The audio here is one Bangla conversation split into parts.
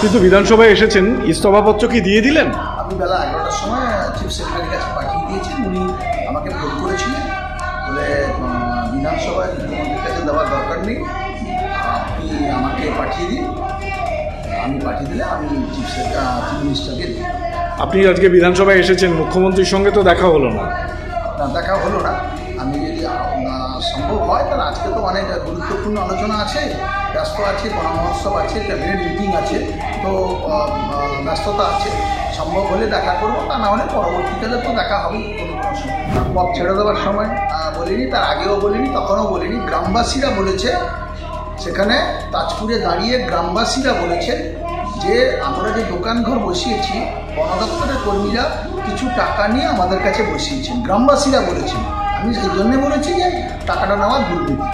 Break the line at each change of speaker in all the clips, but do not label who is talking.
আপনি তো বিধানসভায় এসেছেন, ইস্তফাপত্র কি দিয়ে দিলেন?
আমি বেলা 11টার সময় চিফ সেক্রেটারির কাছে পাঠিয়ে দিয়েছেন। উনি আমাকে ফোন করেছিলেন, বলে বিধানসভায় মুখ্যমন্ত্রীর কাছে দেওয়ার দরকার নেই, আপনি আমাকে পাঠিয়ে দিন, আমি পাঠিয়ে দিলে আমি চিফ মিনিস্টারকে দিই।
আপনি আজকে বিধানসভায় এসেছেন, মুখ্যমন্ত্রীর সঙ্গে তো দেখা হলো না?
না, দেখা হলো না। আমি যদি সম্ভব হয় তাহলে আজকে তো অনেক গুরুত্বপূর্ণ আলোচনা আছে, ব্যস্ত আছে, গণমহোৎসব আছে, ক্যাবিনেট মিটিং আছে, তো ব্যস্ততা আছে। সম্ভব হলে দেখা করবো, তা না হলে পরবর্তীকালে তো দেখা হবেই কোনো সময়। পথ ছেড়ে দেওয়ার সময় বলিনি, তার আগেও বলিনি, তখনও বলিনি। গ্রামবাসীরা বলেছে, সেখানে তাজপুরে দাঁড়িয়ে গ্রামবাসীরা বলেছে যে আমরা যে দোকানঘর বসিয়েছি, বন দপ্তরের কর্মীরা কিছু টাকা নিয়ে আমাদের কাছে বসিয়েছেন, গ্রামবাসীরা বলেছেন। আমি সেই জন্যে বলেছি যে টাকাটা নেওয়া দুর্নীতি।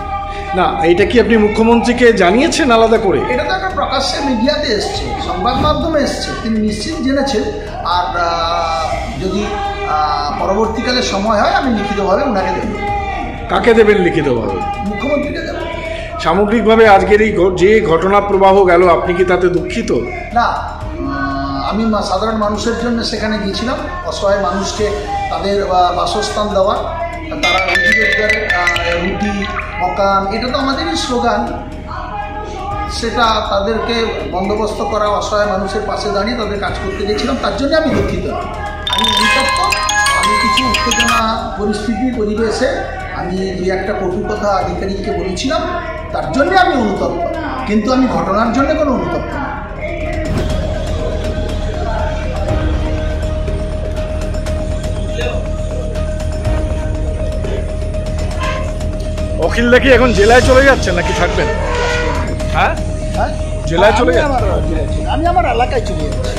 না, এটা কি আপনি মুখ্যমন্ত্রীকে জানিয়েছেন আলাদা করে?
এটা তো একটা প্রকাশ্যে মিডিয়াতে এসছে, সংবাদ মাধ্যমে এসছে, তিনি নিশ্চিত জেনেছেন। আর যদি পরবর্তীকালে সময় হয় আমি লিখিতভাবে ওনাকে দেব।
কাকে দেবেন লিখিতভাবে?
মুখ্যমন্ত্রীকে দেব।
সামগ্রিকভাবে আজকের এই যে ঘটনা প্রবাহ গেল, আপনি কি তাতে দুঃখিত?
না, আমি সাধারণ মানুষের জন্য সেখানে গিয়েছিলাম, অসহায় মানুষকে তাদের বাসস্থান দেওয়া, তারা রুটি রোজগারের রুটি মকান, এটা তো আমাদেরই স্লোগান, সেটা তাদেরকে বন্দোবস্ত করা, অসহায় মানুষের পাশে দাঁড়িয়ে তাদের কাজ করতে গিয়েছিলাম। তার জন্য আমি দুঃখিত, আমি অনুতপ্ত। আমি কিছু উত্তেজনা পরিস্থিতি পরিবেশে আমি যে একটা কটু কথা আধিকারিককে বলেছিলাম, তার জন্যে আমি অনুতপ্ত, কিন্তু আমি ঘটনার জন্য কোনো অনুতপ্ত না।
অখিল দেখি এখন জেলায় চলে যাচ্ছেন নাকি থাকবেন? হ্যাঁ, জেলায় চলে যাচ্ছেন?
আমি আমার এলাকায় চলে যাচ্ছি।